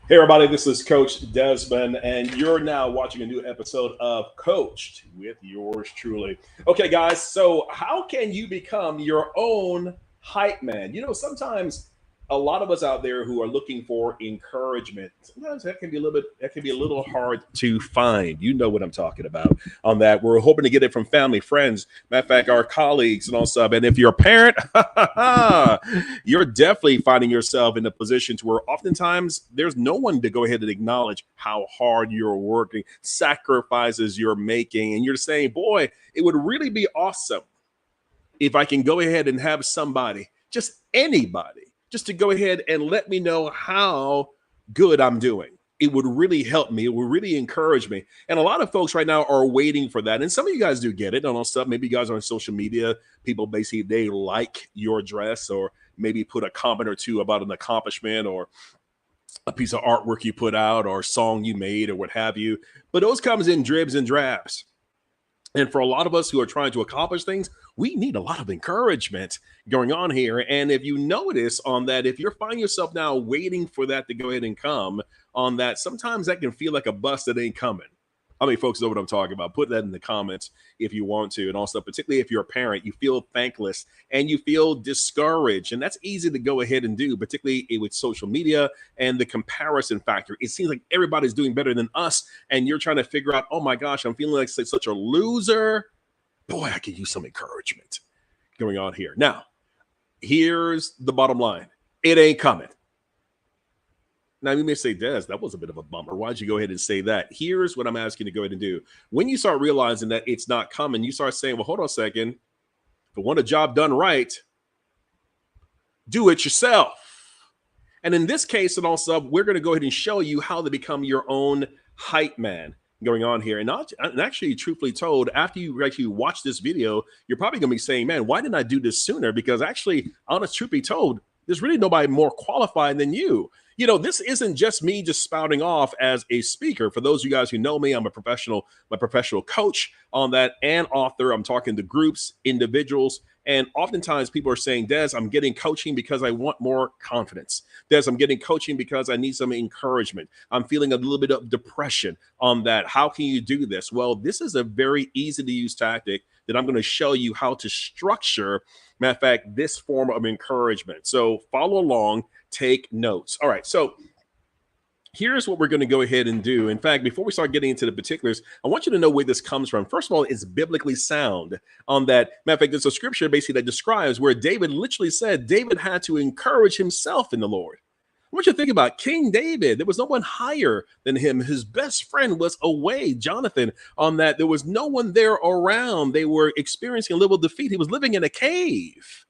Hey, everybody, this is Coach Desmond, and you're now watching a new episode of Coached with yours truly. Okay, guys, so how can you become your own hype man? Sometimes a lot of us out there who are looking for encouragement, sometimes that can be a little hard to find. You know what I'm talking about on that. We're hoping to get it from family, friends, matter of fact, our colleagues and all stuff. And if you're a parent, you're definitely finding yourself in a position to where oftentimes there's no one to go ahead and acknowledge how hard you're working, sacrifices you're making, and you're saying, boy, it would really be awesome if I can go ahead and have somebody, just anybody, just to go ahead and let me know how good I'm doing. It would really help me. It would really encourage me. And a lot of folks right now are waiting for that. And some of you guys do get it on stuff. Maybe you guys are on social media. People basically, they like your dress or maybe put a comment or two about an accomplishment or a piece of artwork you put out or a song you made or what have you. But those comes in dribs and drabs. And for a lot of us who are trying to accomplish things, we need a lot of encouragement going on here. And if you notice on that, if you're finding yourself now waiting for that to go ahead and come on that, sometimes that can feel like a bus that ain't coming. How many folks know what I'm talking about? Put that in the comments if you want to. And also, particularly if you're a parent, you feel thankless and you feel discouraged. And that's easy to go ahead and do, particularly with social media and the comparison factor. It seems like everybody's doing better than us. And you're trying to figure out, oh my gosh, I'm feeling like such a loser. Boy, I could use some encouragement going on here. Now, here's the bottom line. It ain't coming. Now, you may say, Des, that was a bit of a bummer. Why'd you go ahead and say that? Here's what I'm asking you to go ahead and do. When you start realizing that it's not coming, you start saying, well, hold on a second. If you want a job done right, do it yourself. And in this case, and also, we're going to go ahead and show you how to become your own hype man going on here. And actually, truthfully told, after you actually watch this video, you're probably going to be saying, man, why didn't I do this sooner? Because actually, honest truth be told, there's really nobody more qualified than you. This isn't just me just spouting off as a speaker. For those of you guys who know me, I'm my professional coach on that and author. I'm talking to groups, individuals, and oftentimes people are saying, Des, I'm getting coaching because I want more confidence. Des, I'm getting coaching because I need some encouragement. I'm feeling a little bit of depression on that. How can you do this? Well, this is a very easy to use tactic that I'm going to show you how to structure, matter of fact, this form of encouragement. So follow along, take notes. All right, so here's what we're going to go ahead and do. In fact, before we start getting into the particulars, I want you to know where this comes from. First of all, it's biblically sound on that. Matter of fact, there's a scripture basically that describes where David literally said David had to encourage himself in the Lord. I want you to think about King David. There was no one higher than him. His best friend was away, Jonathan, on that. There was no one there around. They were experiencing a little defeat. He was living in a cave.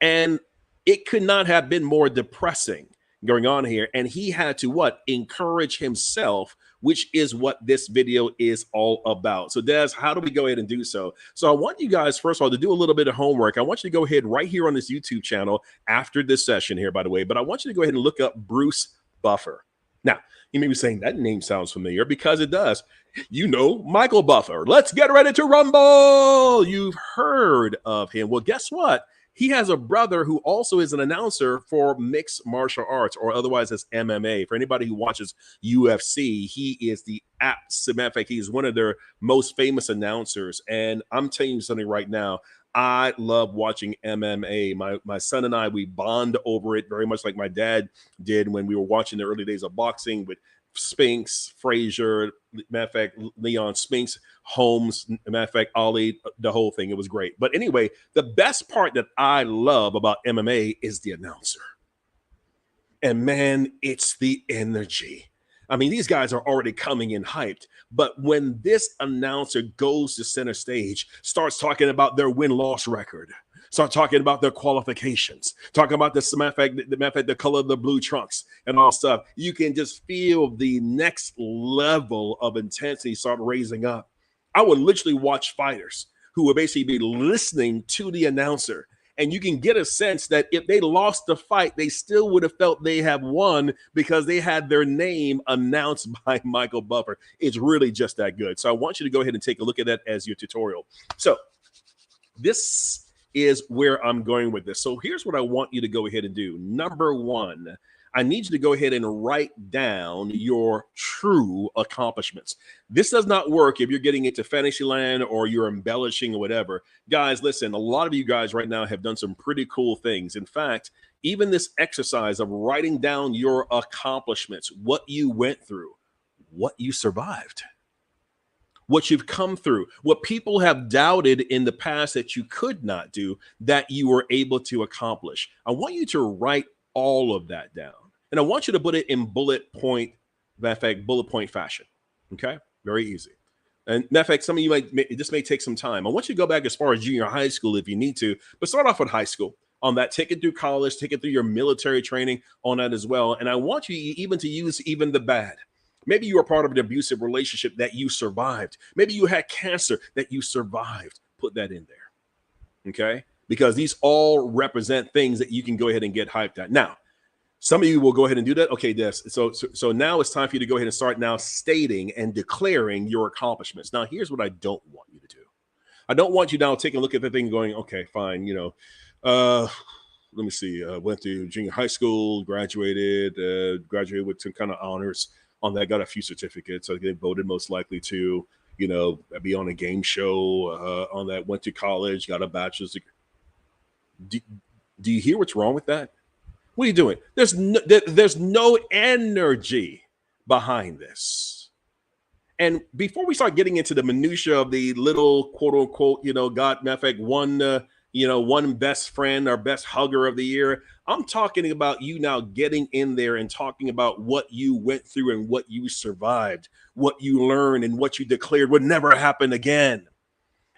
And it could not have been more depressing going on here. And he had to what? Encourage himself, which is what this video is all about. So Des, how do we go ahead and do so? So I want you guys, first of all, to do a little bit of homework. I want you to go ahead right here on this YouTube channel after this session here, by the way, but I want you to go ahead and look up Bruce Buffer. Now, you may be saying that name sounds familiar because it does. Michael Buffer. Let's get ready to rumble. You've heard of him. Well, guess what? He has a brother who also is an announcer for mixed martial arts, or otherwise as MMA. For anybody who watches UFC, he is the absolute fact. He is one of their most famous announcers. And I'm telling you something right now. I love watching MMA. My son and I, we bond over it very much like my dad did when we were watching the early days of boxing with Spinks, Frazier, matter of fact, Leon Spinks, Holmes, matter of fact, Ali, the whole thing. It was great. But anyway, the best part that I love about MMA is the announcer. And man, it's the energy. I mean, these guys are already coming in hyped. But when this announcer goes to center stage, starts talking about their win-loss record, start talking about their qualifications, talking about the color of the blue trunks and all stuff, you can just feel the next level of intensity start raising up. I would literally watch fighters who would basically be listening to the announcer. And you can get a sense that if they lost the fight, they still would have felt they have won because they had their name announced by Michael Buffer. It's really just that good. So I want you to go ahead and take a look at that as your tutorial. So this is where I'm going with this. So here's what I want you to go ahead and do. Number one, I need you to go ahead and write down your true accomplishments. This does not work if you're getting into Fantasyland or you're embellishing or whatever. Guys, listen, a lot of you guys right now have done some pretty cool things. In fact, even this exercise of writing down your accomplishments, what you went through, what you survived, what you've come through, what people have doubted in the past that you could not do, that you were able to accomplish. I want you to write all of that down. And I want you to put it in bullet point fashion. Okay, very easy. And matter of fact, some of you this may take some time. I want you to go back as far as junior high school if you need to, but start off with high school. On that, take it through college, take it through your military training on that as well. And I want you even to use even the bad. Maybe you were part of an abusive relationship that you survived. Maybe you had cancer that you survived. Put that in there. Okay, because these all represent things that you can go ahead and get hyped at. Now, some of you will go ahead and do that. Okay, Des. So now it's time for you to go ahead and start now stating and declaring your accomplishments. Now, here's what I don't want you to do. I don't want you now taking a look at the thing going, okay, fine, let me see. Went to junior high school, graduated with some kind of honors on that, got a few certificates. I get voted most likely to, be on a game show on that, went to college, got a bachelor's degree. Do you hear what's wrong with that? What are you doing? There's no energy behind this. And before we start getting into the minutia of the little quote unquote, God, matter of fact, one best friend or best hugger of the year, I'm talking about you now getting in there and talking about what you went through and what you survived, what you learned and what you declared would never happen again.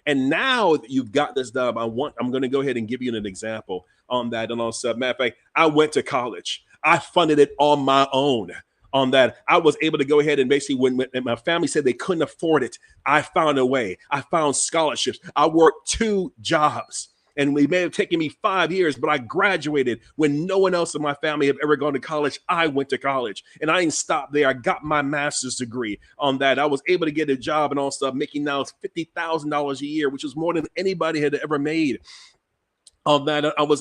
And now that you've got this done, I'm going to go ahead and give you an example on that. And also, matter of fact, I went to college. I funded it on my own. On that, I was able to go ahead and basically, when my family said they couldn't afford it, I found a way. I found scholarships. I worked 2 jobs. And it may have taken me 5 years, but I graduated when no one else in my family had ever gone to college. I went to college, and I didn't stop there. I got my master's degree on that. I was able to get a job and all stuff, making now $50,000 a year, which was more than anybody had ever made. Of that, I was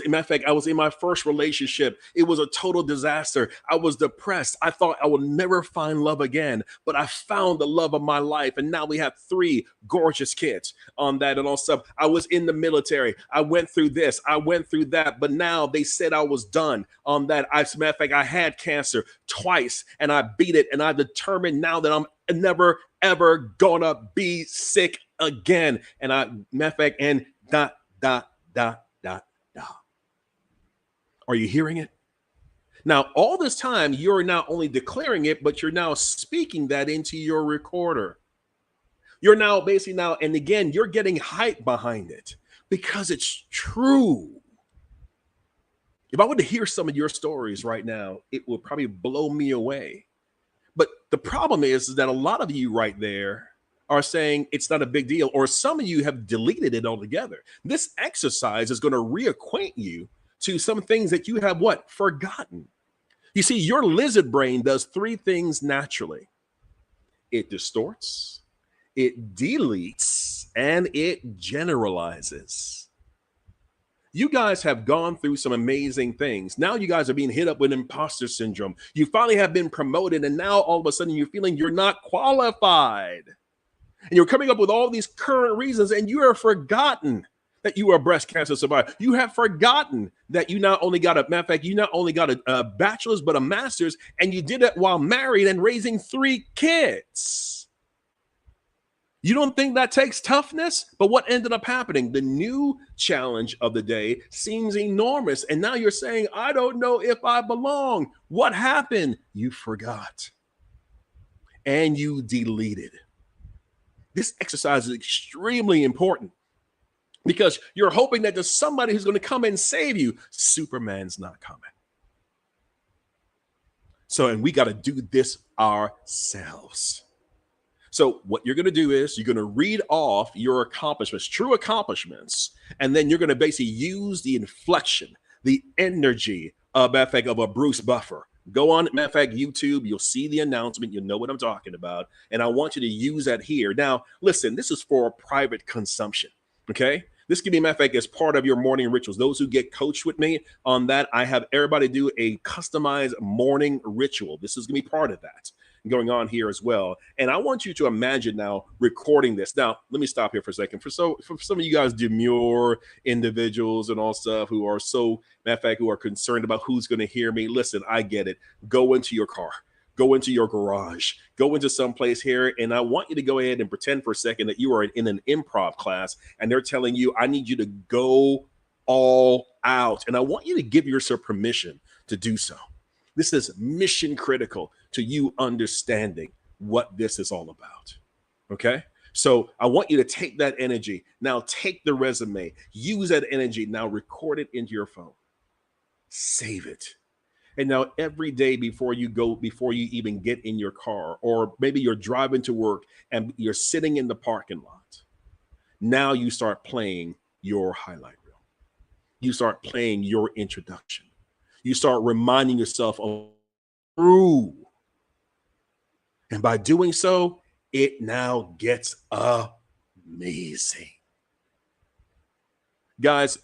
in my first relationship. It was a total disaster. I was depressed. I thought I would never find love again, but I found the love of my life. And now we have 3 gorgeous kids on that and all stuff. I was in the military. I went through this. I went through that. But now they said I was done on that. As a matter of fact, I had cancer twice and I beat it. And I determined now that I'm never, ever gonna be sick again. And matter of fact, and dot. Are you hearing it? Now, all this time, you're not only declaring it, but you're now speaking that into your recorder. You're now basically and again, you're getting hype behind it because it's true. If I were to hear some of your stories right now, it will probably blow me away. But the problem is that a lot of you right there are saying it's not a big deal, or some of you have deleted it altogether. This exercise is going to reacquaint you to some things that you have forgotten. You see, your lizard brain does 3 things naturally. It distorts, it deletes, and it generalizes. You guys have gone through some amazing things. Now you guys are being hit up with imposter syndrome. You finally have been promoted, and now all of a sudden you're feeling you're not qualified. And you're coming up with all these current reasons, and you have forgotten that you are a breast cancer survivor. You have forgotten that you not only got a bachelor's, but a master's, and you did it while married and raising 3 kids. You don't think that takes toughness? But what ended up happening? The new challenge of the day seems enormous. And now you're saying, I don't know if I belong. What happened? You forgot. And you deleted. This exercise is extremely important because you're hoping that there's somebody who's going to come and save you. Superman's not coming. So, and we got to do this ourselves. So what you're going to do is you're going to read off your accomplishments, true accomplishments, and then you're going to basically use the inflection, the energy of a Bruce Buffer. Go on, matter of fact, YouTube, you'll see the announcement. You'll know what I'm talking about. And I want you to use that here. Now, listen, this is for private consumption, okay? This can be, matter of fact, as part of your morning rituals. Those who get coached with me on that, I have everybody do a customized morning ritual. This is going to be part of that going on here as well. And I want you to imagine now recording this. Now, let me stop here for a second. For some of you guys demure individuals and all stuff who are so, matter of fact, who are concerned about who's going to hear me, listen, I get it. Go into your car. Go into your garage, go into some place here, and I want you to go ahead and pretend for a second that you are in an improv class, and they're telling you, I need you to go all out. And I want you to give yourself permission to do so. This is mission critical to you understanding what this is all about, okay? So I want you to take that energy. Now take the resume, use that energy, now record it into your phone. Save it. And now every day before you even get in your car, or maybe you're driving to work and you're sitting in the parking lot, now you start playing your highlight reel. You start playing your introduction. You start reminding yourself of through. And by doing so, it now gets amazing. Guys,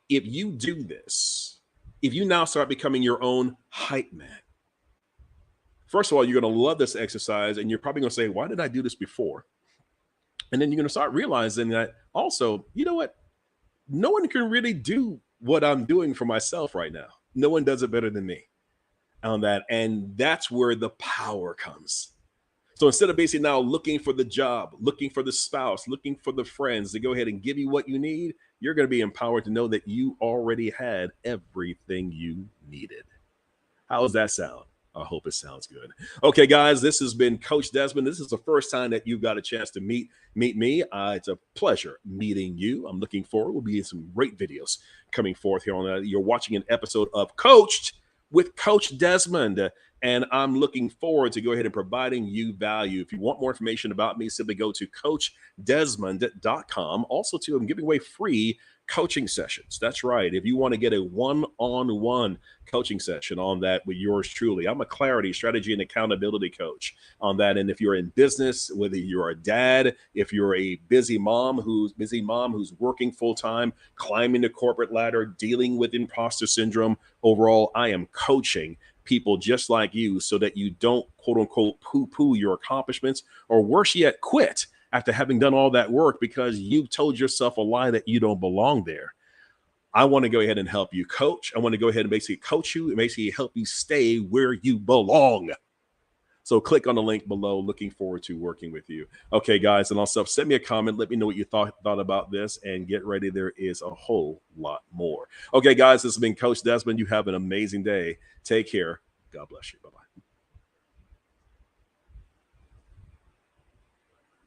if you do this, if you now start becoming your own hype man, first of all, you're going to love this exercise, and you're probably going to say, why did I do this before? And then you're going to start realizing that also, you know what? No one can really do what I'm doing for myself right now. No one does it better than me on that. And that's where the power comes. So instead of basically now looking for the job, looking for the spouse, looking for the friends to go ahead and give you what you need, you're going to be empowered to know that you already had everything you needed. How does that sound? I hope it sounds good. Okay, guys, this has been Coach Desmond. This is the first time that you've got a chance to meet me. It's a pleasure meeting you. I'm looking forward. We'll be in some great videos coming forth here on that. You're watching an episode of Coached with Coach Desmond. And I'm looking forward to go ahead and providing you value. If you want more information about me, simply go to CoachDesmond.com. Also, too, I'm giving away free coaching sessions. That's right. If you want to get a one-on-one coaching session on that with yours truly, I'm a clarity, strategy, and accountability coach on that. And if you're in business, whether you're a dad, if you're a busy mom who's working full-time, climbing the corporate ladder, dealing with imposter syndrome, overall, I am coaching people just like you so that you don't, quote unquote, poo-poo your accomplishments, or worse yet, quit after having done all that work because you've told yourself a lie that you don't belong there. I want to go ahead and help you coach. I want to go ahead and basically coach you and basically help you stay where you belong. So click on the link below. Looking forward to working with you. Okay, guys, and also send me a comment. Let me know what you thought about this, and get ready. There is a whole lot more. Okay, guys, this has been Coach Desmond. You have an amazing day. Take care. God bless you. Bye-bye.